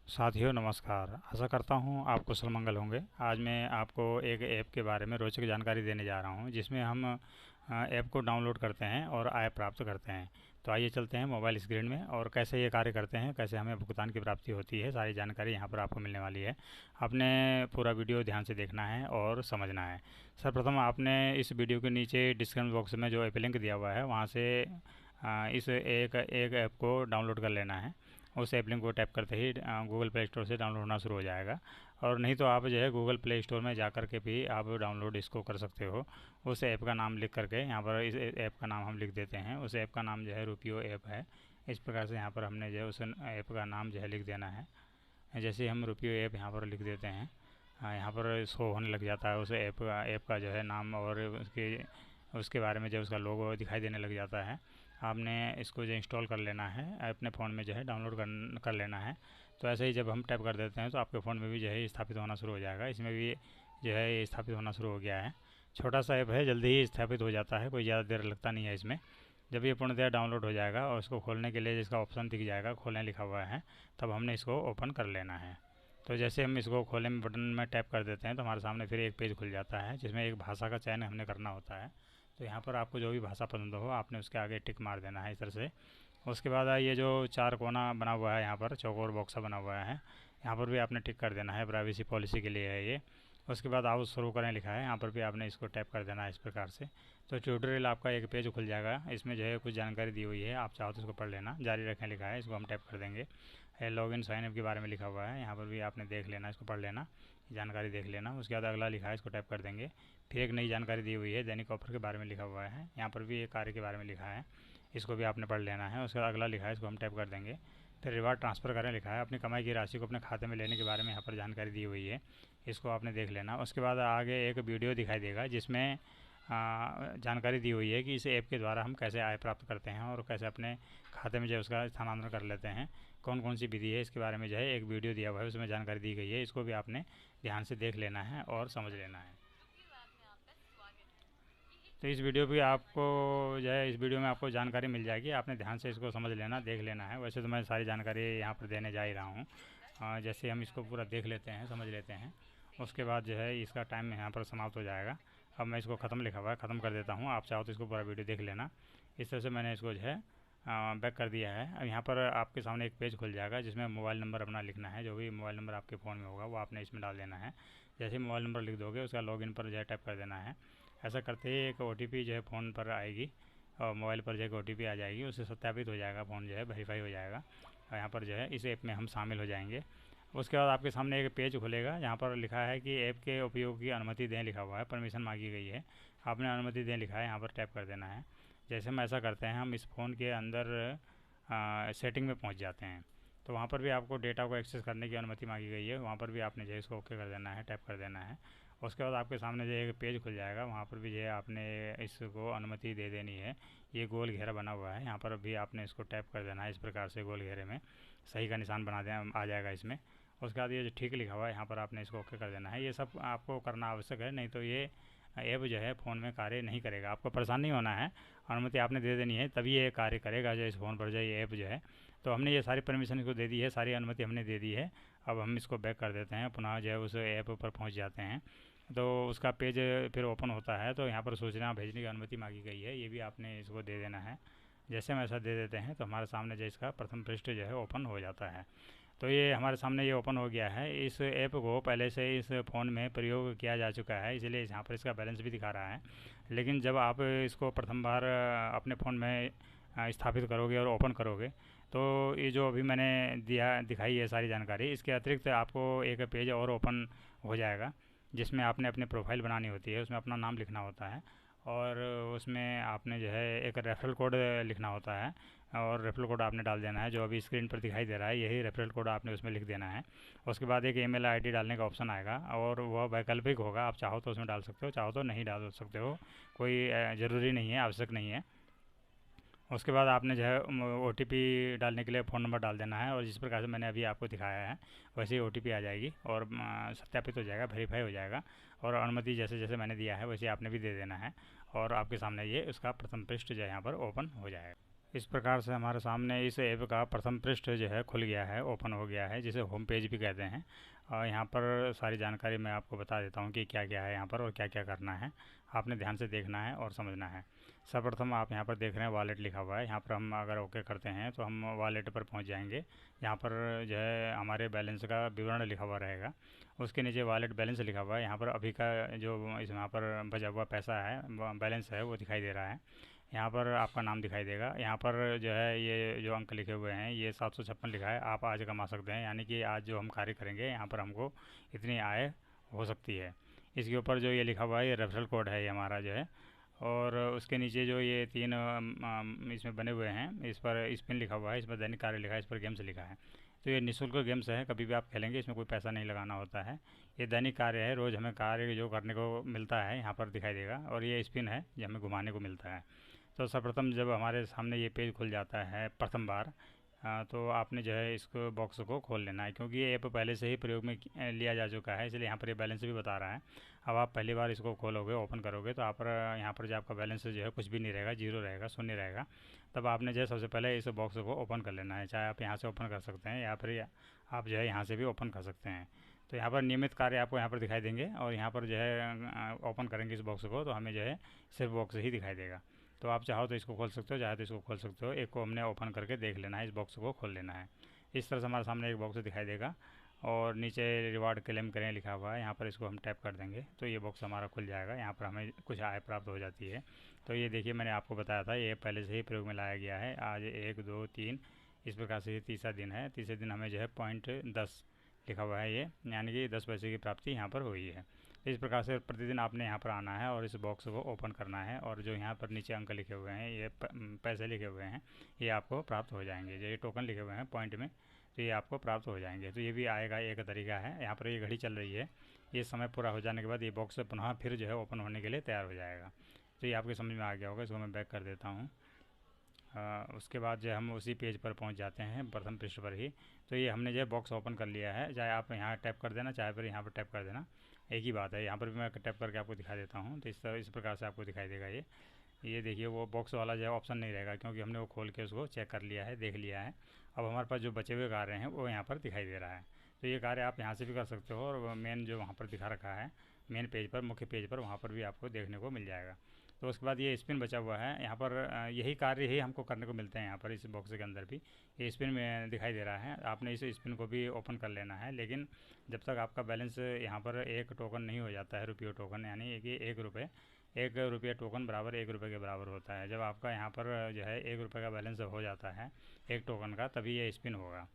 साथियों नमस्कार। आशा करता हूँ आप कुशल मंगल होंगे। आज मैं आपको एक ऐप के बारे में रोचक जानकारी देने जा रहा हूँ जिसमें हम ऐप को डाउनलोड करते हैं और आय प्राप्त करते हैं। तो आइए चलते हैं मोबाइल स्क्रीन में और कैसे ये कार्य करते हैं, कैसे हमें भुगतान की प्राप्ति होती है, सारी जानकारी यहाँ पर आपको मिलने वाली है। आपने पूरा वीडियो ध्यान से देखना है और समझना है। सर्वप्रथम आपने इस वीडियो के नीचे डिस्क्रिप्शन बॉक्स में जो ऐप लिंक दिया हुआ है वहाँ से इस एक ऐप को डाउनलोड कर लेना है। उस ऐप लिंक को टैप करते ही गूगल प्ले स्टोर से डाउनलोड होना शुरू हो जाएगा। और नहीं तो आप जो है गूगल प्ले स्टोर में जा कर के भी आप डाउनलोड इसको कर सकते हो। उस ऐप का नाम लिख करके यहाँ पर इस ऐप का नाम हम लिख देते हैं। उस ऐप का नाम जो है रुपियो ऐप है। इस प्रकार से यहाँ पर हमने जो है उस ऐप का नाम जो है लिख देना है। जैसे हम रुपियो ऐप यहाँ पर लिख देते हैं, यहाँ पर शो होने लग जाता है उस ऐप का जो है नाम, और उसके बारे में जो उसका लोगो दिखाई देने लग जाता है। आपने इसको जो इंस्टॉल कर लेना है, अपने फ़ोन में जो है डाउनलोड कर लेना है। तो ऐसे ही जब हम टैप कर देते हैं तो आपके फ़ोन में भी जो है स्थापित होना शुरू हो जाएगा। इसमें भी जो है ये स्थापित होना शुरू हो गया है। छोटा सा ऐप है, जल्दी ही स्थापित हो जाता है, कोई ज़्यादा देर लगता नहीं है इसमें। जब ये पूर्णतः डाउनलोड हो जाएगा और इसको खोलने के लिए जिसका ऑप्शन दिख जाएगा, खोलने लिखा हुआ है, तब हमने इसको ओपन कर लेना है। तो जैसे हम इसको खोले में बटन में टैप कर देते हैं तो हमारे सामने फिर एक पेज खुल जाता है जिसमें एक भाषा का चयन हमने करना होता है। तो यहाँ पर आपको जो भी भाषा पसंद हो आपने उसके आगे टिक मार देना है इस तरह से। उसके बाद ये जो चार कोना बना हुआ है, यहाँ पर चौकोर बॉक्स बना हुआ है, यहाँ पर भी आपने टिक कर देना है, प्राइवेसी पॉलिसी के लिए है ये। उसके बाद आओ शुरू करें लिखा है, यहाँ पर भी आपने इसको टैप कर देना है इस प्रकार से। तो ट्यूटोरियल आपका एक पेज खुल जाएगा, इसमें जो है कुछ जानकारी दी हुई है, आप चाहो तो इसको पढ़ लेना। जारी रखें लिखा है, इसको हम टैप कर देंगे। लॉगिन साइन अप के बारे में लिखा हुआ है, यहाँ पर भी आपने देख लेना, इसको पढ़ लेना, जानकारी देख लेना। उसके बाद अगला लिखा है, इसको टैप कर देंगे। फिर एक नई जानकारी दी हुई है, दैनिक ऑफर के बारे में लिखा हुआ है, यहाँ पर भी एक कार्य के बारे में लिखा है, इसको भी आपने पढ़ लेना है। उसके बाद अगला लिखा है, इसको हम टैप कर देंगे। फिर रिवार्ड ट्रांसफ़र करें लिखा है, अपनी कमाई की राशि को अपने खाते में लेने के बारे में यहाँ पर जानकारी दी हुई है, इसको आपने देख लेना। उसके बाद आगे एक वीडियो दिखाई देगा जिसमें जानकारी दी हुई है कि इस ऐप के द्वारा हम कैसे आय प्राप्त करते हैं और कैसे अपने खाते में जो है उसका स्थानांतरण कर लेते हैं, कौन कौन सी विधि है, इसके बारे में जो है एक वीडियो दिया हुआ है, उसमें जानकारी दी गई है। इसको भी आपने ध्यान से देख लेना है और समझ लेना है। तो इस वीडियो भी आपको जो है, इस वीडियो में आपको जानकारी मिल जाएगी, आपने ध्यान से इसको समझ लेना, देख लेना है। वैसे तो मैं सारी जानकारी यहाँ पर देने जा ही रहा हूँ। जैसे हम इसको पूरा देख लेते हैं, समझ लेते हैं, उसके बाद जो है इसका टाइम यहाँ पर समाप्त हो जाएगा। अब मैं इसको ख़त्म लिखा हुआ है, ख़त्म कर देता हूँ। आप चाहो तो इसको पूरा वीडियो देख लेना। इस तरह से मैंने इसको जो है बैक कर दिया है। अब यहाँ पर आपके सामने एक पेज खुल जाएगा जिसमें मोबाइल नंबर अपना लिखना है, जो भी मोबाइल नंबर आपके फ़ोन में होगा वो आपने इसमें डाल देना है। जैसे ही मोबाइल नंबर लिख दोगे उसका लॉगिन पर जो है टैप कर देना है। ऐसा करते ही एक OTP जो है फ़ोन पर आएगी और मोबाइल पर जो है OTP आ जाएगी, उससे सत्यापित हो जाएगा, फ़ोन जो है वेरीफाई हो जाएगा और यहाँ पर जो है इस ऐप में हम शामिल हो जाएंगे। उसके बाद आपके सामने एक पेज खुलेगा, यहाँ पर लिखा है कि ऐप के उपयोग की अनुमति दें लिखा हुआ है, परमिशन मांगी गई है, आपने अनुमति दें लिखा है, यहाँ पर टैप कर देना है। जैसे हम ऐसा करते हैं हम इस फ़ोन के अंदर सेटिंग में पहुँच जाते हैं। तो वहाँ पर भी आपको डेटा को एक्सेस करने की अनुमति मांगी गई है, वहाँ पर भी आपने जो है इसको ओके कर देना है, टैप कर देना है। उसके बाद आपके सामने जो एक पेज खुल जाएगा, वहाँ पर भी जो है आपने इसको अनुमति दे देनी है। ये गोल घेरा बना हुआ है, यहाँ पर भी आपने इसको टैप कर देना है इस प्रकार से, गोल घेरे में सही का निशान बना दें आ जाएगा इसमें। उसके बाद ये जो ठीक लिखा हुआ है यहाँ पर आपने इसको ओके कर देना है। ये सब आपको करना आवश्यक है, नहीं तो ये ऐप जो है फ़ोन में कार्य नहीं करेगा। आपको परेशान नहीं होना है, अनुमति आपने दे देनी है तभी ये कार्य करेगा जो इस फ़ोन पर जो ये ऐप जो है। तो हमने ये सारी परमिशन इसको दे दी है, सारी अनुमति हमने दे दी है। अब हम इसको बैक कर देते हैं, पुनः जो है उस ऐप पर पहुँच जाते हैं। तो उसका पेज फिर ओपन होता है, तो यहाँ पर सूचना भेजने की अनुमति मांगी गई है, ये भी आपने इसको दे देना है। जैसे हम ऐसा दे देते हैं तो हमारे सामने जो इसका प्रथम पृष्ठ जो है ओपन हो जाता है। तो ये हमारे सामने ये ओपन हो गया है। इस ऐप को पहले से इस फ़ोन में प्रयोग किया जा चुका है, इसलिए यहाँ पर इसका बैलेंस भी दिखा रहा है। लेकिन जब आप इसको प्रथम बार अपने फ़ोन में स्थापित करोगे और ओपन करोगे तो ये जो अभी मैंने दिखाई है सारी जानकारी, इसके अतिरिक्त आपको एक पेज और ओपन हो जाएगा जिसमें आपने अपनी प्रोफाइल बनानी होती है, उसमें अपना नाम लिखना होता है और उसमें आपने जो है एक रेफरल कोड लिखना होता है और रेफरल कोड आपने डाल देना है, जो अभी स्क्रीन पर दिखाई दे रहा है, यही रेफरल कोड आपने उसमें लिख देना है। उसके बाद एक ईमेल आईडी डालने का ऑप्शन आएगा और वह वैकल्पिक होगा, आप चाहो तो उसमें डाल सकते हो, चाहो तो नहीं डाल सकते हो, कोई ज़रूरी नहीं है, आवश्यक नहीं है। उसके बाद आपने जो है OTP डालने के लिए फ़ोन नंबर डाल देना है और जिस प्रकार से मैंने अभी आपको दिखाया है वैसे ही OTP आ जाएगी और सत्यापित हो जाएगा, वेरीफाई हो जाएगा और अनुमति जैसे जैसे मैंने दिया है वैसे आपने भी दे देना है और आपके सामने ये उसका प्रथम पृष्ठ जो है यहाँ पर ओपन हो जाएगा। इस प्रकार से हमारे सामने इस ऐप का प्रथम पृष्ठ जो है खुल गया है, ओपन हो गया है, जिसे होम पेज भी कहते हैं। और यहाँ पर सारी जानकारी मैं आपको बता देता हूँ कि क्या क्या है यहाँ पर और क्या क्या करना है। आपने ध्यान से देखना है और समझना है। सर्वप्रथम आप यहाँ पर देख रहे हैं वॉलेट लिखा हुआ है। यहाँ पर हम अगर ओके करते हैं तो हम वॉलेट पर पहुँच जाएंगे। यहाँ पर जो है हमारे बैलेंस का विवरण लिखा हुआ रहेगा। उसके नीचे वॉलेट बैलेंस लिखा हुआ है। यहाँ पर अभी का जो इस यहाँ पर बचा हुआ पैसा है, बैलेंस है, वो दिखाई दे रहा है। यहाँ पर आपका नाम दिखाई देगा। यहाँ पर जो है ये जो अंक लिखे हुए हैं, ये 756 लिखा है। आप आज कमा सकते हैं, यानी कि आज जो हम कार्य करेंगे यहाँ पर हमको इतनी आय हो सकती है। इसके ऊपर जो ये लिखा हुआ है, ये रेफरल कोड है, ये हमारा जो है। और उसके नीचे जो ये तीन इसमें बने हुए हैं, इस पर स्पिन लिखा हुआ है, इस पर दैनिक कार्य लिखा है, इस पर गेम्स लिखा है। तो ये निःशुल्क गेम्स है, कभी भी आप खेलेंगे, इसमें कोई पैसा नहीं लगाना होता है। ये दैनिक कार्य है, रोज़ हमें कार्य जो करने को मिलता है यहाँ पर दिखाई देगा। और ये स्पिन है, जो हमें घुमाने को मिलता है। तो सर्वप्रथम जब हमारे सामने ये पेज खुल जाता है प्रथम बार, तो आपने जो है इसको बॉक्स को खोल लेना है, क्योंकि ये ऐप पहले से ही प्रयोग में लिया जा चुका है, इसलिए यहाँ पर ये बैलेंस भी बता रहा है। अब आप पहली बार इसको खोलोगे, ओपन करोगे, तो आप यहाँ पर जो आपका बैलेंस जो है कुछ भी नहीं रहेगा, जीरो रहेगा, शून्य रहेगा। तब आपने जो है सबसे पहले इस बॉक्स को ओपन कर लेना है। चाहे आप यहाँ से ओपन कर सकते हैं या फिर आप जो है यहाँ से भी ओपन कर सकते हैं। तो यहाँ पर नियमित कार्य आपको यहाँ पर दिखाई देंगे, और यहाँ पर जो है ओपन करेंगे इस बॉक्स को, तो हमें जो है सिर्फ बॉक्स ही दिखाई देगा। तो आप चाहो तो इसको खोल सकते हो, चाहे तो इसको खोल सकते हो। एक को हमने ओपन करके देख लेना है, इस बॉक्स को खोल लेना है। इस तरह से हमारे सामने एक बॉक्स दिखाई देगा, और नीचे रिवार्ड क्लेम करें लिखा हुआ है। यहाँ पर इसको हम टैप कर देंगे तो ये बॉक्स हमारा खुल जाएगा। यहाँ पर हमें कुछ आय प्राप्त हो जाती है। तो ये देखिए, मैंने आपको बताया था, ये पहले से ही प्रयोग में लाया गया है। आज 1 2 3 इस प्रकार से ये तीसरा दिन है। तीसरे दिन हमें जो है .10 लिखा हुआ है ये, यानी कि 10 पैसे की प्राप्ति यहाँ पर हुई है। इस प्रकार से प्रतिदिन आपने यहाँ पर आना है और इस बॉक्स को ओपन करना है, और जो यहाँ पर नीचे अंक लिखे हुए हैं, ये पैसे लिखे हुए हैं, ये आपको प्राप्त हो जाएंगे। जो ये टोकन लिखे हुए हैं पॉइंट में, तो ये आपको प्राप्त हो जाएंगे। तो ये भी आएगा, एक तरीका है। यहाँ पर ये घड़ी चल रही है, ये समय पूरा हो जाने के बाद ये बॉक्स पुनः फिर जो है ओपन होने के लिए तैयार हो जाएगा। तो ये आपके समझ में आ गया होगा। इसको मैं बैक कर देता हूँ। उसके बाद जो हम उसी पेज पर पहुंच जाते हैं, प्रथम पृष्ठ पर ही। तो ये हमने जो है बॉक्स ओपन कर लिया है। चाहे आप यहाँ टैप कर देना, चाहे फिर यहाँ पर टैप कर देना, एक ही बात है। यहाँ पर भी मैं टैप करके आपको दिखा देता हूँ। तो इस प्रकार से आपको दिखाई देगा ये देखिए, वो बॉक्स वाला जो है ऑप्शन नहीं रहेगा, क्योंकि हमने वो खोल के उसको चेक कर लिया है, देख लिया है। अब हमारे पास जो बचे हुए कार्य हैं वो यहाँ पर दिखाई दे रहा है। तो ये कार्य आप यहाँ से भी कर सकते हो, और मेन जो वहाँ पर दिखा रखा है मेन पेज पर, मुख्य पेज पर, वहाँ पर भी आपको देखने को मिल जाएगा। तो उसके बाद ये स्पिन बचा हुआ है यहाँ पर, यही कार्य ही हमको करने को मिलते हैं यहाँ पर। इस बॉक्स के अंदर भी ये स्पिन में दिखाई दे रहा है। आपने इस स्पिन को भी ओपन कर लेना है, लेकिन जब तक आपका बैलेंस यहाँ पर एक टोकन नहीं हो जाता है, रुपये टोकन, यानी कि 1 रुपये टोकन बराबर 1 रुपये के बराबर होता है। जब आपका यहाँ पर जो है 1 रुपये का बैलेंस हो जाता है एक टोकन का, तभी ये स्पिन होगा।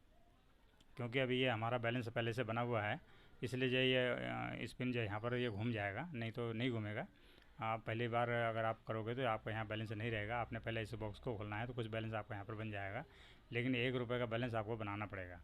क्योंकि अभी ये हमारा बैलेंस पहले से बना हुआ है, इसलिए जो ये स्पिन जो यहाँ पर ये घूम जाएगा, नहीं तो नहीं घूमेगा। आप पहली बार अगर आप करोगे तो आपका यहाँ बैलेंस नहीं रहेगा। आपने पहले इस बॉक्स को खोलना है, तो कुछ बैलेंस आपका यहाँ पर बन जाएगा, लेकिन 1 रुपये का बैलेंस आपको बनाना पड़ेगा।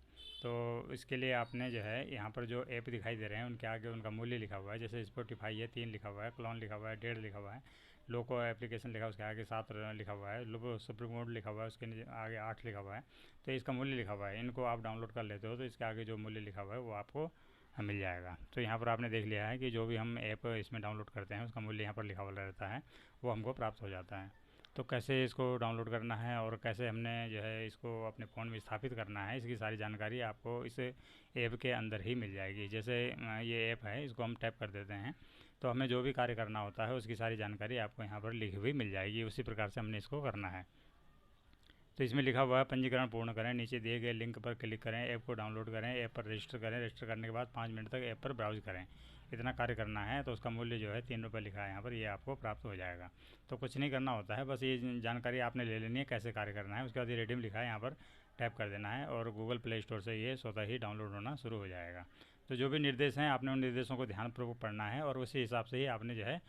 तो इसके लिए आपने जो है यहाँ पर जो ऐप दिखाई दे रहे हैं उनके आगे उनका मूल्य लिखा हुआ है। जैसे स्पॉटिफाई है 3 लिखा हुआ है, क्लोन लिखा हुआ है 1.5 लिखा हुआ है, लोको एप्लीकेशन लिखा है उसके आगे 7 लिखा हुआ है, लोको सुप्रीम कोड लिखा हुआ है उसके नीचे आगे 8 लिखा हुआ है। तो इसका मूल्य लिखा हुआ है। इनको आप डाउनलोड कर लेते हो तो इसके आगे जो मूल्य लिखा हुआ है वो आपको मिल जाएगा। तो यहाँ पर आपने देख लिया है कि जो भी हम ऐप इसमें डाउनलोड करते हैं उसका मूल्य यहाँ पर लिखा हुआ रहता है, वो हमको प्राप्त हो जाता है। तो कैसे इसको डाउनलोड करना है और कैसे हमने जो है इसको अपने फ़ोन में स्थापित करना है, इसकी सारी जानकारी आपको इस ऐप के अंदर ही मिल जाएगी। जैसे ये ऐप है, इसको हम टैप कर देते हैं, तो हमें जो भी कार्य करना होता है उसकी सारी जानकारी आपको यहाँ पर लिखी हुई मिल जाएगी। उसी प्रकार से हमने इसको करना है। तो इसमें लिखा हुआ है पंजीकरण पूर्ण करें, नीचे दिए गए लिंक पर क्लिक करें, ऐप को डाउनलोड करें, ऐप पर रजिस्टर करें, रजिस्टर करने के बाद 5 मिनट तक ऐप पर ब्राउज करें। इतना कार्य करना है। तो उसका मूल्य जो है 3 रुपये लिखा है यहाँ पर, ये आपको प्राप्त हो जाएगा। तो कुछ नहीं करना होता है, बस ये जानकारी आपने ले लेनी है कैसे कार्य करना है। उसके बाद ये रिडीम लिखा है, यहाँ पर टैप कर देना है, और गूगल प्ले स्टोर से ये स्वतः ही डाउनलोड होना शुरू हो जाएगा। तो जो भी निर्देश हैं आपने उन निर्देशों को ध्यानपूर्वक पढ़ना है, और उसी हिसाब से ही आपने जो है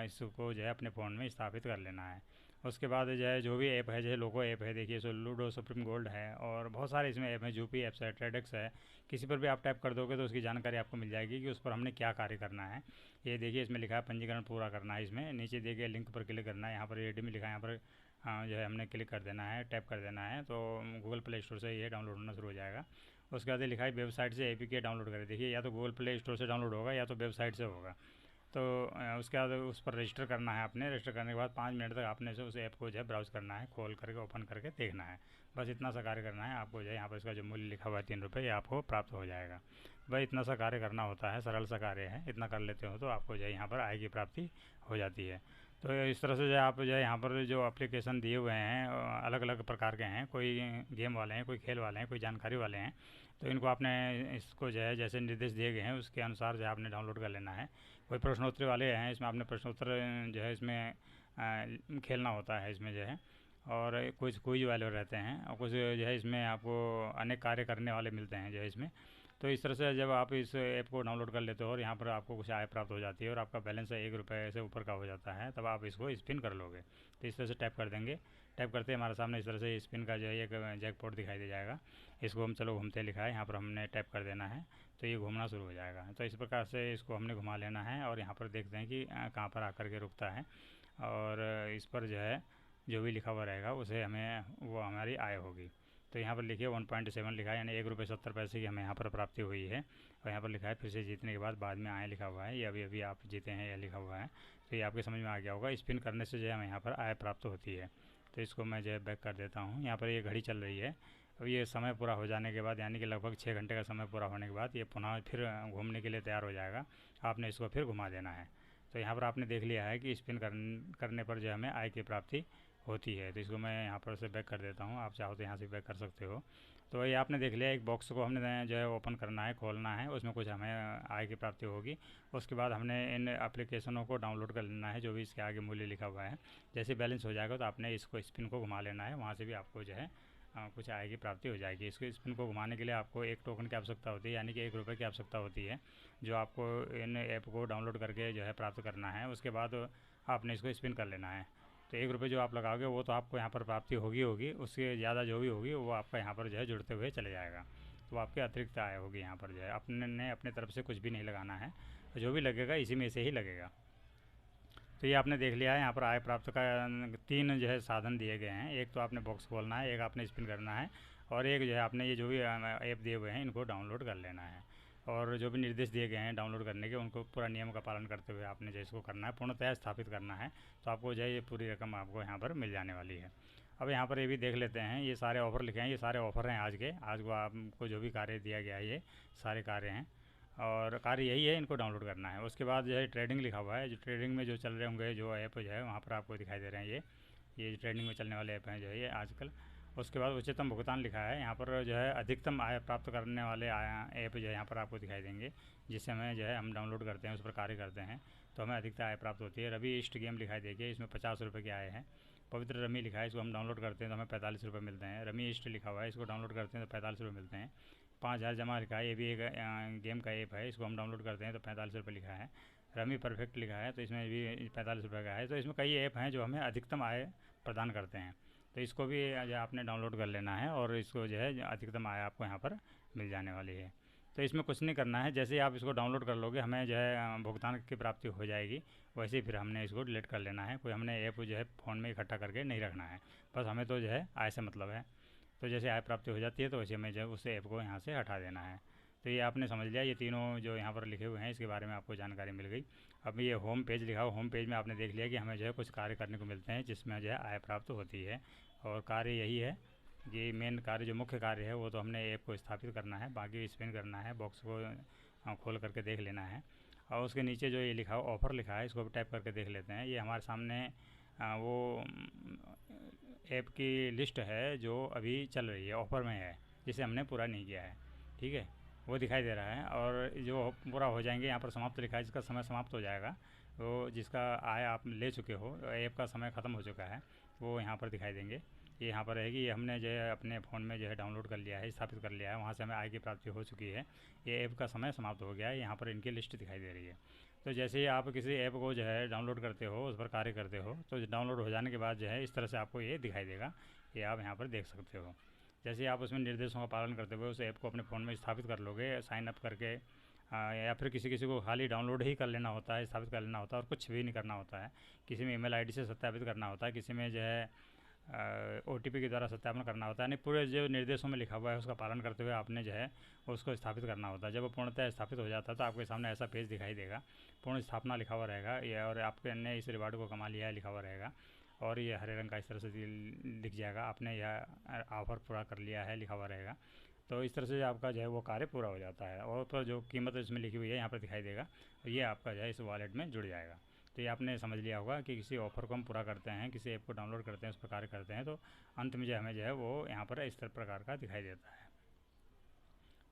इसको जो है अपने फ़ोन में स्थापित कर लेना है। उसके बाद जो भी ऐप है, जैसे लोगो ऐप है, देखिए सो लूडो सुप्रीम गोल्ड है, और बहुत सारे इसमें ऐप हैं, जूपी ऐप्स है, ट्रेडेक्स है। किसी पर भी आप टैप कर दोगे तो उसकी जानकारी आपको मिल जाएगी कि उस पर हमने क्या कार्य करना है। ये देखिए इसमें लिखा है पंजीकरण पूरा करना है। इसमें नीचे देखिए लिंक पर क्लिक करना है, यहाँ पर रेडी में लिखा है, यहाँ पर जो है हमने क्लिक कर देना है, टैप कर देना है, तो गूगल प्ले स्टोर से ये डाउनलोड होना शुरू हो जाएगा। उसके बाद लिखा है वेबसाइट से APK डाउनलोड करें। देखिए या तो गूगल प्ले स्टोर से डाउनलोड होगा या तो वेबसाइट से होगा। तो उसके बाद उस पर रजिस्टर करना है आपने। रजिस्टर करने के बाद 5 मिनट तक आपने से उस ऐप को जो है ब्राउज़ करना है, खोल करके ओपन करके देखना है। बस इतना सा कार्य करना है आपको। जो है यहाँ पर इसका जो मूल्य लिखा हुआ है 3 रुपये, ये आपको प्राप्त हो जाएगा। भाई इतना सा कार्य करना होता है, सरल सा कार्य है। इतना कर लेते हो तो आपको जो है यहाँ पर आय की प्राप्ति हो जाती है। तो इस तरह से जो है आप जो है यहाँ पर जो एप्लीकेशन दिए हुए हैं अलग अलग प्रकार के हैं। कोई गेम वाले हैं, कोई खेल वाले हैं, कोई जानकारी वाले हैं। तो इनको आपने इसको जो है जैसे निर्देश दिए गए हैं उसके अनुसार जो है आपने डाउनलोड कर लेना है। कोई प्रश्नोत्तरी वाले हैं, इसमें आपने प्रश्नोत्तर जो है इसमें खेलना होता है इसमें जो है। और कुछ क्विज वाले रहते हैं और कुछ जो है इसमें आपको अनेक कार्य करने वाले मिलते हैं जो है इसमें। तो इस तरह से जब आप इस ऐप को डाउनलोड कर लेते हो और यहाँ पर आपको कुछ आय प्राप्त हो जाती है और आपका बैलेंस 1 रुपये से ऊपर का हो जाता है, तब आप इसको स्पिन कर लोगे। तो इस तरह से टैप कर देंगे। टैप करते हमारे सामने इस तरह से स्पिन का जो है एक जैकपॉट दिखाई दे जाएगा। इसको हम चलो घूमते लिखा है, यहाँ पर हमने टैप कर देना है तो ये घूमना शुरू हो जाएगा। तो इस प्रकार से इसको हमने घुमा लेना है और यहाँ पर देखते हैं कि कहाँ पर आकर के रुकता है। और इस पर जो है जो भी लिखा हुआ रहेगा उसे हमें वो हमारी आय होगी। तो यहाँ पर लिखिए 1.7 लिखा है, यानी 1 रुपये 70 पैसे की हमें यहाँ पर प्राप्ति हुई है। और यहाँ पर लिखा है फिर से जीतने के बाद में आय लिखा हुआ है, ये अभी अभी आप जीते हैं यह लिखा हुआ है। तो ये आपके समझ में आ गया होगा। स्पिन करने से जो है हमें यहाँ पर आय प्राप्त होती है। तो इसको मैं जो है बैक कर देता हूँ। यहाँ पर ये घड़ी चल रही है। अब ये समय पूरा हो जाने के बाद, यानी कि लगभग 6 घंटे का समय पूरा होने के बाद ये पुनः फिर घूमने के लिए तैयार हो जाएगा। आपने इसको फिर घुमा देना है। तो यहाँ पर आपने देख लिया है कि स्पिन करने पर जो है हमें आय की प्राप्ति होती है। तो इसको मैं यहाँ पर से बैक कर देता हूँ, आप चाहो तो यहाँ से बैक कर सकते हो। तो ये आपने देख लिया, एक बॉक्स को हमने जो है ओपन करना है, खोलना है, उसमें कुछ हमें आय की प्राप्ति होगी। उसके बाद हमने इन एप्लीकेशनों को डाउनलोड कर लेना है, जो भी इसके आगे मूल्य लिखा हुआ है। जैसे बैलेंस हो जाएगा तो आपने इसको स्पिन को घुमा लेना है, वहाँ से भी आपको जो है कुछ आय की प्राप्ति हो जाएगी। इसको स्पिन को घुमाने के लिए आपको 1 टोकन की आवश्यकता होती है, यानी कि 1 रुपये की आवश्यकता होती है, जो आपको इन ऐप को डाउनलोड करके जो है प्राप्त करना है। उसके बाद आपने इसको स्पिन कर लेना है। तो 1 रुपये जो आप लगाओगे वो तो आपको यहाँ पर प्राप्ति होगी, उससे ज़्यादा जो भी होगी वो आपका यहाँ पर जो है जुड़ते हुए चले जाएगा। तो आपकी अतिरिक्त आय होगी। यहाँ पर जो है अपने तरफ से कुछ भी नहीं लगाना है, तो जो भी लगेगा इसी में से ही लगेगा। तो ये आपने देख लिया है, यहाँ पर आय प्राप्त का 3 जो है साधन दिए गए हैं। एक तो आपने बॉक्स खोलना है, एक आपने स्पिन करना है, और एक जो है आपने ये जो भी ऐप दिए हुए हैं इनको डाउनलोड कर लेना है। और जो भी निर्देश दिए गए हैं डाउनलोड करने के, उनको पूरा नियम का पालन करते हुए आपने जो इसको करना है, पूर्णतः स्थापित करना है। तो आपको जो है ये पूरी रकम आपको यहाँ पर मिल जाने वाली है। अब यहाँ पर ये भी देख लेते हैं, ये सारे ऑफ़र लिखे हैं, ये सारे ऑफ़र हैं आज को आपको जो भी कार्य दिया गया है ये सारे कार्य हैं और कार्य यही है, इनको डाउनलोड करना है। उसके बाद जो है ट्रेडिंग लिखा हुआ है, जो ट्रेडिंग में जो चल रहे होंगे जो ऐप जो है वहाँ पर आपको दिखाई दे रहे हैं। ये ट्रेडिंग में चलने वाले ऐप हैं जो है ये आजकल। उसके बाद उच्चतम भुगतान लिखा है, यहाँ पर जो है अधिकतम आय प्राप्त करने वाले ऐप जो है यहाँ पर आपको दिखाई देंगे, जिससे हमें जो है हम डाउनलोड करते हैं, उस पर कार्य करते हैं तो हमें अधिकतम आय प्राप्त होती है। रवि ईस्ट गेम लिखाई देखिए, इसमें 50 रुपये की आय है। पवित्र रमी लिखा है, इसको हम डाउनलोड करते हैं तो हमें 45 रुपये मिलते हैं। रमी ईस्ट लिखा हुआ है, इसको डाउनलोड करते हैं तो 45 रुपये मिलते हैं। 5000 जमा लिखा है, ये भी एक गेम का ऐप है, इसको हम डाउनलोड करते हैं तो 45 रुपये लिखा है। रमी परफेक्ट लिखा है, तो इसमें भी 45 रुपये का है। तो इसमें कई ऐप हैं जो हमें अधिकतम आय प्रदान करते हैं। तो इसको भी जो आपने डाउनलोड कर लेना है और इसको जो है अधिकतम आय आपको यहाँ पर मिल जाने वाली है। तो इसमें कुछ नहीं करना है, जैसे ही आप इसको डाउनलोड कर लोगे हमें जो है भुगतान की प्राप्ति हो जाएगी, वैसे ही फिर हमने इसको डिलीट कर लेना है। कोई हमने ऐप जो है फ़ोन में इकट्ठा करके नहीं रखना है, बस हमें तो जो है आय से मतलब है। तो जैसे आय प्राप्ति हो जाती है तो वैसे हमें जो है उस ऐप को यहाँ से हटा देना है। तो ये आपने समझ लिया, ये तीनों जो यहाँ पर लिखे हुए हैं इसके बारे में आपको जानकारी मिल गई। अब ये होम पेज लिखा हुआ, होम पेज में आपने देख लिया कि हमें जो है कुछ कार्य करने को मिलते हैं जिसमें जो है आय प्राप्त होती है। और कार्य यही है, ये मेन कार्य जो मुख्य कार्य है वो तो हमने ऐप को स्थापित करना है, बाकी स्पिन करना है, बॉक्स को खोल करके देख लेना है। और उसके नीचे जो ये लिखा हो ऑफ़र लिखा है, इसको भी टाइप करके देख लेते हैं। ये हमारे सामने वो ऐप की लिस्ट है जो अभी चल रही है, ऑफ़र में है, जिसे हमने पूरा नहीं किया है, ठीक है, वो दिखाई दे रहा है। और जो पूरा हो जाएंगे, यहाँ पर समाप्त लिखा है, जिसका समय समाप्त हो जाएगा, वो जिसका आय आप ले चुके हो, ऐप का समय ख़त्म हो चुका है, वो यहाँ पर दिखाई देंगे। ये यहाँ पर रहेगी, ये हमने जो है अपने फ़ोन में जो है डाउनलोड कर लिया है, स्थापित कर लिया है, वहाँ से हमें आय की प्राप्ति हो चुकी है, ये ऐप का समय समाप्त हो गया है, यहाँ पर इनकी लिस्ट दिखाई दे रही है। तो जैसे ही आप किसी ऐप को जो है डाउनलोड करते हो, उस पर कार्य करते हो, तो डाउनलोड हो जाने के बाद जो है इस तरह से आपको ये दिखाई देगा, ये आप यहाँ पर देख सकते हो। जैसे आप उसमें निर्देशों का पालन करते हुए उस ऐप को अपने फ़ोन में स्थापित कर लोगे, साइन अप करके, या फिर किसी को खाली डाउनलोड ही कर लेना होता है, स्थापित कर लेना होता है और कुछ भी नहीं करना होता है। किसी में ईमेल आईडी से सत्यापित करना होता है, किसी में जो है OTP के द्वारा सत्यापन करना होता है। यानी पूरे जो निर्देशों में लिखा हुआ है उसका पालन करते हुए आपने जो है उसको स्थापित करना होता है। जब वो पूर्णतः स्थापित हो जाता है तो आपके सामने ऐसा पेज दिखाई देगा, पूर्ण स्थापना लिखा हुआ रहेगा ये, और आपने इस रिवार्ड को कमा लिया है लिखा हुआ रहेगा, और ये हरे रंग का इस तरह से दिख जाएगा, आपने यह ऑफ़र पूरा कर लिया है लिखा हुआ रहेगा। तो इस तरह से आपका जो है वो कार्य पूरा हो जाता है, और पर जो कीमत इसमें लिखी हुई है यहाँ पर दिखाई देगा, ये आपका जो है इस वॉलेट में जुड़ जाएगा। तो ये आपने समझ लिया होगा कि किसी ऑफ़र को हम पूरा करते हैं, किसी ऐप को डाउनलोड करते हैं, उस पर कार्य करते हैं, तो अंत में जो हमें जो है वो यहाँ पर इस प्रकार का दिखाई देता है।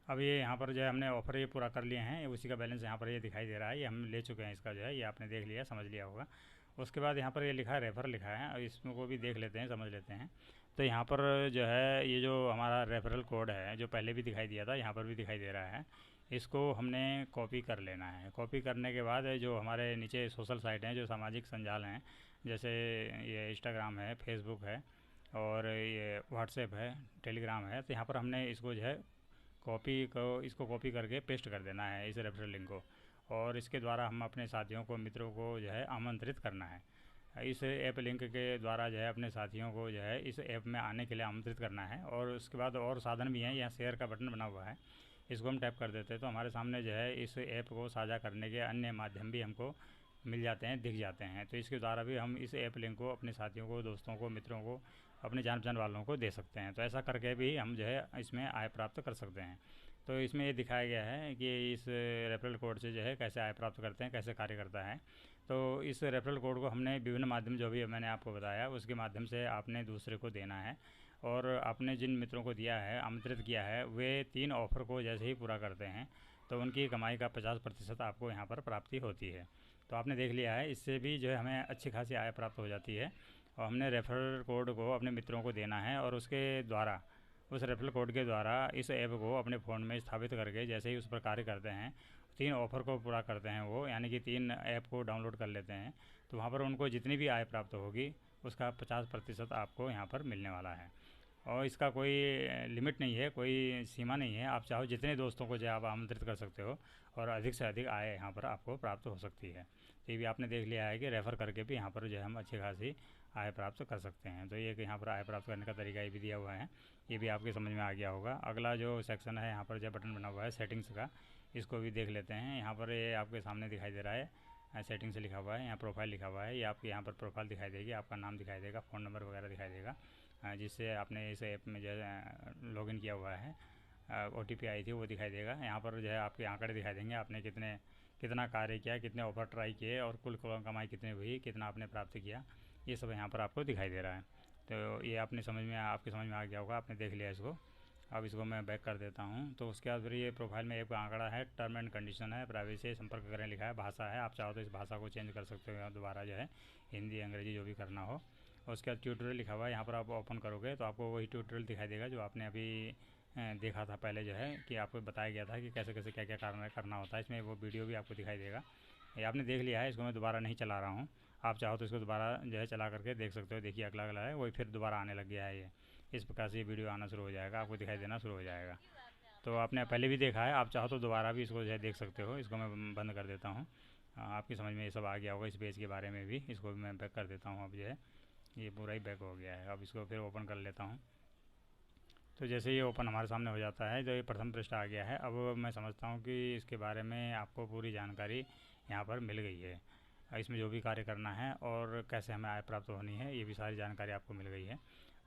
अब ये यहाँ पर जो है हमने ऑफ़र ये पूरा कर लिए हैं, उसी का बैलेंस यहाँ पर ये दिखाई दे रहा है, ये हम ले चुके हैं इसका जो है, ये आपने देख लिया समझ लिया होगा। उसके बाद यहाँ पर ये लिखा है रेफ़र लिखा है, और इसको भी देख लेते हैं समझ लेते हैं। तो यहाँ पर जो है ये जो हमारा रेफरल कोड है जो पहले भी दिखाई दिया था यहाँ पर भी दिखाई दे रहा है, इसको हमने कॉपी कर लेना है। कॉपी करने के बाद जो हमारे नीचे सोशल साइट हैं, जो सामाजिक संजाल हैं, जैसे ये इंस्टाग्राम है, फेसबुक है, और ये व्हाट्सएप है, टेलीग्राम है, तो यहाँ पर हमने इसको जो है इसको कॉपी करके पेस्ट कर देना है इस रेफरल लिंक को, और इसके द्वारा हम अपने साथियों को, मित्रों को जो है आमंत्रित करना है। इस ऐप लिंक के द्वारा जो है अपने साथियों को जो है इस ऐप में आने के लिए आमंत्रित करना है। और उसके बाद और साधन भी हैं, यहाँ शेयर का बटन बना हुआ है, इसको हम टैप कर देते हैं तो हमारे सामने जो है इस ऐप को साझा करने के अन्य माध्यम भी हमको मिल जाते हैं, दिख जाते हैं। तो इसके द्वारा भी हम इस ऐप लिंक को अपने साथियों को, दोस्तों को, मित्रों को, अपने जान पहचान वालों को दे सकते हैं। तो ऐसा करके भी हम जो है इसमें आय प्राप्त कर सकते हैं। तो इसमें ये दिखाया गया है कि इस रेफरल कोड से जो है कैसे आय प्राप्त करते हैं, कैसे कार्य करता है। तो इस रेफरल कोड को हमने विभिन्न माध्यम जो भी मैंने आपको बताया उसके माध्यम से आपने दूसरे को देना है, और आपने जिन मित्रों को दिया है, आमंत्रित किया है, वे 3 ऑफ़र को जैसे ही पूरा करते हैं तो उनकी कमाई का 50% आपको यहाँ पर प्राप्ति होती है। तो आपने देख लिया है, इससे भी जो है हमें अच्छी खासी आय प्राप्त हो जाती है। और हमने रेफरल कोड को अपने मित्रों को देना है, और उसके द्वारा, उस रेफरल कोड के द्वारा इस ऐप को अपने फ़ोन में स्थापित करके जैसे ही उस पर कार्य करते हैं, 3 ऑफ़र को पूरा करते हैं वो, यानी कि 3 ऐप को डाउनलोड कर लेते हैं, तो वहाँ पर उनको जितनी भी आय प्राप्त होगी उसका 50% आपको यहाँ पर मिलने वाला है। और इसका कोई लिमिट नहीं है, कोई सीमा नहीं है, आप चाहो जितने दोस्तों को जो आप आमंत्रित कर सकते हो, और अधिक से अधिक आय यहाँ पर आपको प्राप्त हो सकती है। तो ये भी आपने देख लिया है कि रेफ़र करके भी यहाँ पर जो है हम अच्छी खासी आय प्राप्त कर सकते हैं। तो ये कि यहाँ पर आय प्राप्त करने का तरीका ये भी दिया हुआ है, ये भी आपके समझ में आ गया होगा। अगला जो सेक्शन है यहाँ पर जो बटन बना हुआ है सेटिंग्स का, इसको भी देख लेते हैं। यहाँ पर ये आपके सामने दिखाई दे रहा है, सेटिंग्स लिखा हुआ है, यहाँ प्रोफाइल लिखा हुआ है, ये आपके यहाँ पर प्रोफाइल दिखाई देगी, आपका नाम दिखाई देगा, फ़ोन नंबर वगैरह दिखाई देगा, जिससे आपने इस ऐप में जो है लॉगिन किया हुआ है, OTP आई थी वो दिखाई देगा। यहाँ पर जो है आपके आंकड़े दिखाई देंगे, आपने कितना कार्य किया, कितने ऑफ़र ट्राई किए, और कुल कमाई कितनी हुई, कितना आपने प्राप्त किया, ये सब यहाँ पर आपको दिखाई दे रहा है। तो ये आपके समझ में आ गया होगा, आपने देख लिया इसको। अब इसको मैं बैक कर देता हूँ। तो उसके बाद फिर ये प्रोफाइल में एक आंकड़ा है, टर्म एंड कंडीशन है, प्राइवेसी, संपर्क करें लिखा है, भाषा है, आप चाहो तो इस भाषा को चेंज कर सकते हो दोबारा जो है, हिंदी, अंग्रेजी जो भी करना हो। और उसके बाद ट्यूटोरियल लिखा हुआ है, यहाँ पर आप ओपन करोगे तो आपको वही ट्यूटोरियल दिखाई देगा जो आपने अभी देखा था पहले, जो है कि आपको बताया गया था कि कैसे कैसे क्या क्या करना होता है। इसमें वो वीडियो भी आपको दिखाई देगा, ये आपने देख लिया है, इसको मैं दोबारा नहीं चला रहा हूँ। आप चाहो तो इसको दोबारा जो है चला करके देख सकते हो। देखिए अगला अगला है, वही फिर दोबारा आने लग गया है, ये इस प्रकार से ये वीडियो आना शुरू हो जाएगा, आपको दिखाई देना शुरू हो जाएगा। तो आपने पहले भी देखा है, आप चाहो तो दोबारा भी इसको जो है देख सकते हो। इसको मैं बंद कर देता हूँ, आपकी समझ में ये सब आ गया होगा इस पेज के बारे में भी। इसको भी मैं बैक कर देता हूँ, अब जो है ये पूरा ही बैक हो गया है। अब इसको फिर ओपन कर लेता हूँ। तो जैसे ये ओपन हमारे सामने हो जाता है, तो ये प्रथम पृष्ठ आ गया है। अब मैं समझता हूँ कि इसके बारे में आपको पूरी जानकारी यहाँ पर मिल गई है, इसमें जो भी कार्य करना है और कैसे हमें आय प्राप्त होनी है, ये भी सारी जानकारी आपको मिल गई है।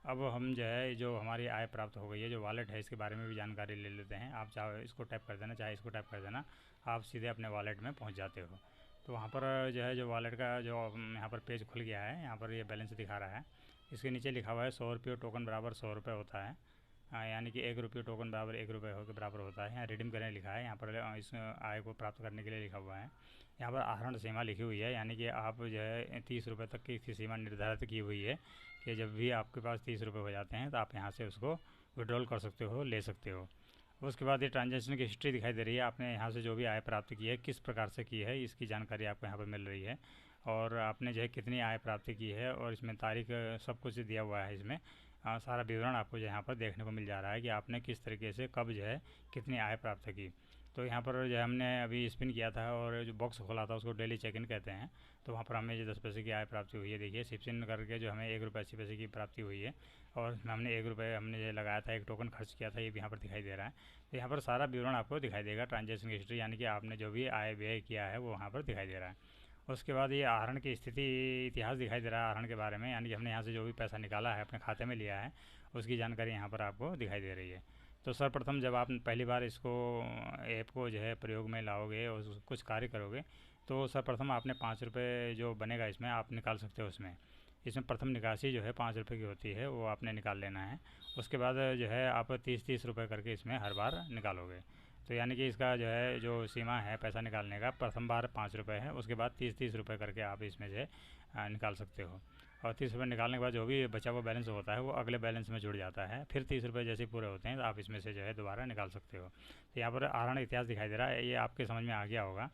अब हम जो है, जो हमारी आय प्राप्त हो गई है, जो वॉलेट है, इसके बारे में भी जानकारी ले लेते हैं। आप चाहे इसको टैप कर देना, चाहे इसको टैप कर देना, आप सीधे अपने वॉलेट में पहुँच जाते हो। तो वहाँ पर जो है, जो वॉलेट का जो यहाँ पर पेज खुल गया है, यहाँ पर ये बैलेंस दिखा रहा है। इसके नीचे लिखा हुआ है 100 रुपये टोकन बराबर 100 रुपये होता है, यानी कि 1 रुपये टोकन बराबर 1 रुपये के बराबर होता है। यहाँ रिडीम करने लिखा है, यहाँ पर इस आय को प्राप्त करने के लिए लिखा हुआ है। यहाँ पर आहरण सीमा लिखी हुई है, यानी कि आप जो है 30 रुपये तक की इसकी सीमा निर्धारित की हुई है कि जब भी आपके पास 30 रुपये हो जाते हैं तो आप यहाँ से उसको विड्रॉल कर सकते हो, ले सकते हो। उसके बाद ये ट्रांजैक्शन की हिस्ट्री दिखाई दे रही है, आपने यहाँ से जो भी आय प्राप्त की है, किस प्रकार से की है, इसकी जानकारी आपको यहाँ पर मिल रही है। और आपने जो है कितनी आय प्राप्त की है, और इसमें तारीख सब कुछ दिया हुआ है। इसमें सारा विवरण आपको यहाँ पर देखने को मिल जा रहा है कि आपने किस तरीके से कब जो है कितनी आय प्राप्त की। तो यहाँ पर जो है हमने अभी स्पिन किया था और जो बॉक्स खोला था उसको डेली चेक इन कहते हैं। तो वहाँ पर हमें जो 10 पैसे की आय प्राप्ति हुई है, देखिए स्पिन करके जो हमें 1 रुपये 80 पैसे की प्राप्ति हुई है। और हमने 1 रुपये हमने जो लगाया था, एक टोकन खर्च किया था, ये भी यहाँ पर दिखाई दे रहा है। तो यहाँ पर सारा विवरण आपको दिखाई देगा, ट्रांजेक्शन की हिस्ट्री, यानी कि आपने जो भी आय व्यय किया है वो वहाँ पर दिखाई दे रहा है। उसके बाद ये आहरण की स्थिति इतिहास दिखाई दे रहा है आहरण के बारे में, यानी कि हमने यहाँ से जो भी पैसा निकाला है अपने खाते में लिया है उसकी जानकारी यहाँ पर आपको दिखाई दे रही है। तो सर्वप्रथम जब आप पहली बार इसको ऐप को जो है प्रयोग में लाओगे और कुछ कार्य करोगे, तो सर्वप्रथम आपने 5 रुपये जो बनेगा इसमें आप निकाल सकते हो। इसमें प्रथम निकासी जो है 5 रुपये की होती है, वो आपने निकाल लेना है। उसके बाद जो है आप 30-30 रुपये करके इसमें हर बार निकालोगे। तो यानी कि इसका जो है जो सीमा है पैसा निकालने का, प्रथम बार 5 रुपये है, उसके बाद 30-30 रुपये करके आप इसमें से निकाल सकते हो। और 30 रुपये निकालने के बाद जो भी बचा हुआ बैलेंस होता है वो अगले बैलेंस में जुड़ जाता है। फिर 30 रुपये जैसे पूरे होते हैं तो आप इसमें से जो है दोबारा निकाल सकते हो। तो यहाँ पर आहरण इतिहास दिखाई दे रहा है, ये आपके समझ में आ गया होगा।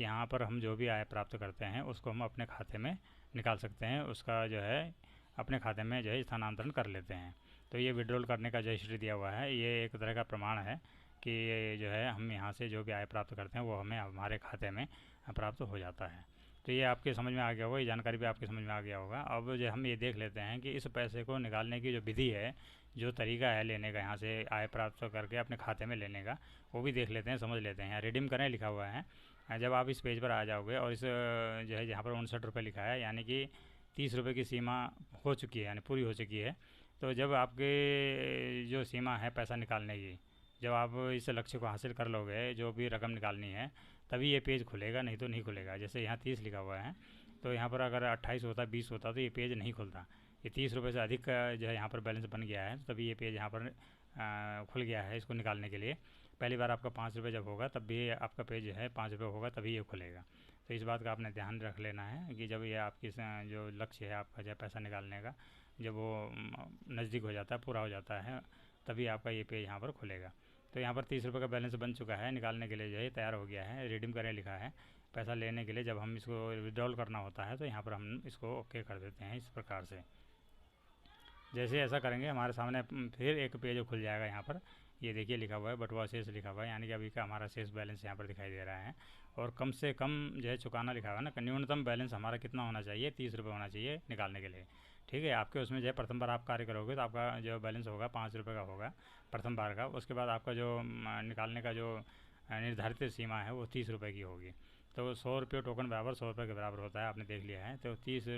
यहाँ पर हम जो भी आय प्राप्त करते हैं उसको हम अपने खाते में निकाल सकते हैं, उसका जो है अपने खाते में जो है स्थानांतरण कर लेते हैं। तो ये विड्रॉल करने का जो हिस्ट्री दिया हुआ है, ये एक तरह का प्रमाण है कि जो है हम यहाँ से जो भी आय प्राप्त करते हैं वो हमें हमारे खाते में प्राप्त हो जाता है। तो ये आपके समझ में आ गया होगा, ये जानकारी भी आपके समझ में आ गया होगा। अब जो हम ये देख लेते हैं कि इस पैसे को निकालने की जो विधि है, जो तरीका है लेने का, यहाँ से आय प्राप्त करके अपने खाते में लेने का, वो भी देख लेते हैं, समझ लेते हैं। यहाँ रिडीम करें लिखा हुआ है। जब आप इस पेज पर आ जाओगे और इस जो है यहाँ पर 59 रुपये लिखा है, यानी कि 30 रुपये की सीमा हो चुकी है, यानी पूरी हो चुकी है। तो जब आपके जो सीमा है पैसा निकालने की, जब आप इस लक्ष्य को हासिल कर लोगे, जो भी रकम निकालनी है, तभी ये पेज खुलेगा, नहीं तो नहीं खुलेगा। जैसे यहाँ 30 लिखा हुआ है, तो यहाँ पर अगर 28 होता, 20 होता तो ये पेज नहीं खुलता। ये 30 रुपये से अधिक का जो है यहाँ पर बैलेंस बन गया है, तो तभी ये पेज यहाँ पर खुल गया है इसको निकालने के लिए। पहली बार आपका 5 रुपये जब होगा तब भी आपका पेज जो है 5 रुपये होगा, तभी ये खुलेगा। तो इस बात का आपने ध्यान रख लेना है कि जब ये आपकी जो लक्ष्य है आपका जो है पैसा निकालने का, जब वो नज़दीक हो जाता है, पूरा हो जाता है, तभी आपका ये पेज यहाँ पर खुलेगा। तो यहाँ पर 30 रुपये का बैलेंस बन चुका है, निकालने के लिए जो है तैयार हो गया है। रिडीम करें लिखा है। पैसा लेने के लिए जब हम इसको विड्रॉल करना होता है तो यहाँ पर हम इसको ओके कर देते हैं इस प्रकार से। जैसे ऐसा करेंगे हमारे सामने फिर एक पेज खुल जाएगा। यहाँ पर ये देखिए लिखा हुआ है बटुआ शेष लिखा हुआ है, यानी कि अभी का हमारा शेष बैलेंस यहाँ पर दिखाई दे रहा है। और कम से कम जो है चुकाना लिखा हुआ है ना, न्यूनतम बैलेंस हमारा कितना होना चाहिए, 30 रुपये होना चाहिए निकालने के लिए। ठीक है, आपके उसमें जो है प्रथम बार आप कार्य करोगे तो आपका जो बैलेंस होगा 5 रुपये का होगा प्रथम बार का। उसके बाद आपका जो निकालने का जो निर्धारित सीमा है वो 30 रुपये की होगी। तो 100 रुपये टोकन बराबर 100 रुपये के बराबर होता है, आपने देख लिया है। तो 30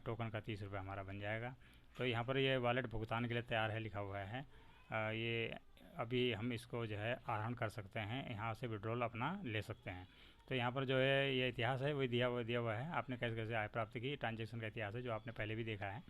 टोकन का 30 रुपये हमारा बन जाएगा। तो यहाँ पर ये वॉलेट भुगतान के लिए तैयार है लिखा हुआ है। ये अभी हम इसको जो है आहरण कर सकते हैं, यहाँ से विड्रॉल अपना ले सकते हैं। तो यहाँ पर जो है ये इतिहास है वही दिया हुआ है, आपने कैसे कैसे आय प्राप्ति की, ट्रांजेक्शन का इतिहास है जो आपने पहले भी देखा है।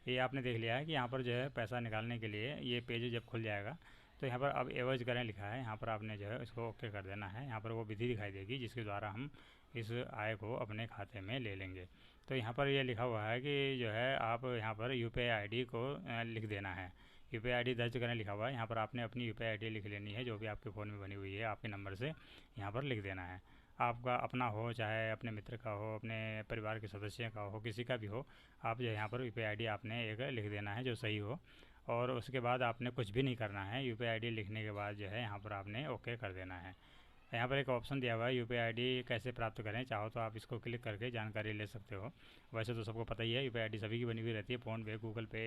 ये आपने देख लिया है कि यहाँ पर जो है पैसा निकालने के लिए ये पेज जब खुल जाएगा तो यहाँ पर अब एवज करें लिखा है, यहाँ पर आपने जो है इसको ओके कर देना है। यहाँ पर वो विधि दिखाई देगी जिसके द्वारा हम इस आय को अपने खाते में ले लेंगे। तो यहाँ पर ये लिखा हुआ है कि जो है आप यहाँ पर UPI ID को लिख देना है। UPI ID दर्ज करें लिखा हुआ है, यहाँ पर आपने अपनी UPI ID लिख लेनी है जो भी आपके फ़ोन में बनी हुई है आपके नंबर से, यहाँ पर लिख देना है। आपका अपना हो चाहे अपने मित्र का हो, अपने परिवार के सदस्य का हो, किसी का भी हो, आप जो यहाँ पर UPI ID आपने एक लिख देना है जो सही हो। और उसके बाद आपने कुछ भी नहीं करना है। UPI ID लिखने के बाद जो है यहाँ पर आपने ओके कर देना है। यहाँ पर एक ऑप्शन दिया हुआ है UPI ID कैसे प्राप्त करें, चाहो तो आप इसको क्लिक करके जानकारी ले सकते हो। वैसे तो सबको पता ही है UPI ID सभी की बनी हुई रहती है, फ़ोन पे, गूगल पे,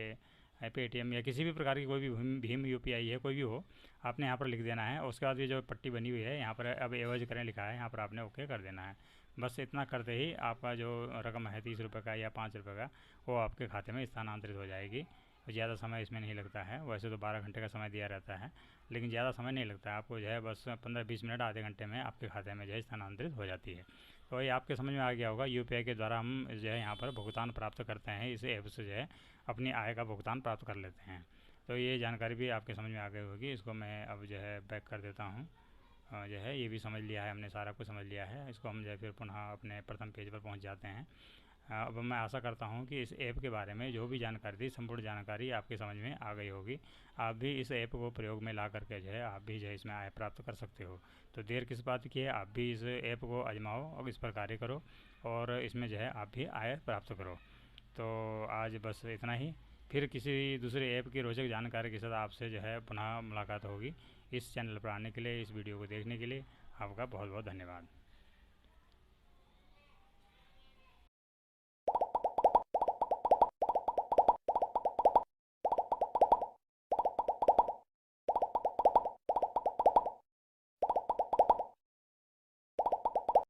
पेटीएम या किसी भी प्रकार की कोई भी भीम UPI है कोई भी हो, आपने यहाँ पर लिख देना है। उसके बाद ये जो पट्टी बनी हुई है यहाँ पर अब एवज करें लिखा है, यहाँ पर आपने ओके कर देना है। बस इतना करते ही आपका जो रकम है 30 रुपये का या 5 रुपये का, वो आपके खाते में स्थानांतरित हो जाएगी। ज़्यादा समय इसमें नहीं लगता है, वैसे तो 12 घंटे का समय दिया रहता है, लेकिन ज़्यादा समय नहीं लगता है आपको, जो है बस 15-20 मिनट आधे घंटे में आपके खाते में जो है स्थानांतरित हो जाती है। तो ये आपके समझ में आ गया होगा, UPI के द्वारा हम जो है यहाँ पर भुगतान प्राप्त करते हैं, इस ऐप से जो है अपनी आय का भुगतान प्राप्त कर लेते हैं। तो ये जानकारी भी आपके समझ में आ गई होगी। इसको मैं अब जो है बैक कर देता हूँ। जो है ये भी समझ लिया है हमने, सारा कुछ समझ लिया है। इसको हम जो है फिर पुनः अपने प्रथम पेज पर पहुँच जाते हैं। अब मैं आशा करता हूँ कि इस ऐप के बारे में जो भी जानकारी थी, संपूर्ण जानकारी आपके समझ में आ गई होगी। आप भी इस ऐप को प्रयोग में ला करके जो है आप भी जो है इसमें आय प्राप्त कर सकते हो। तो देर किस बात की है, आप भी इस ऐप को आजमाओ और इस पर कार्य करो और इसमें जो है आप भी आय प्राप्त करो। तो आज बस इतना ही। फिर किसी दूसरे ऐप की रोचक जानकारी के साथ आपसे जो है पुनः मुलाकात होगी। इस चैनल पर आने के लिए, इस वीडियो को देखने के लिए आपका बहुत बहुत धन्यवाद।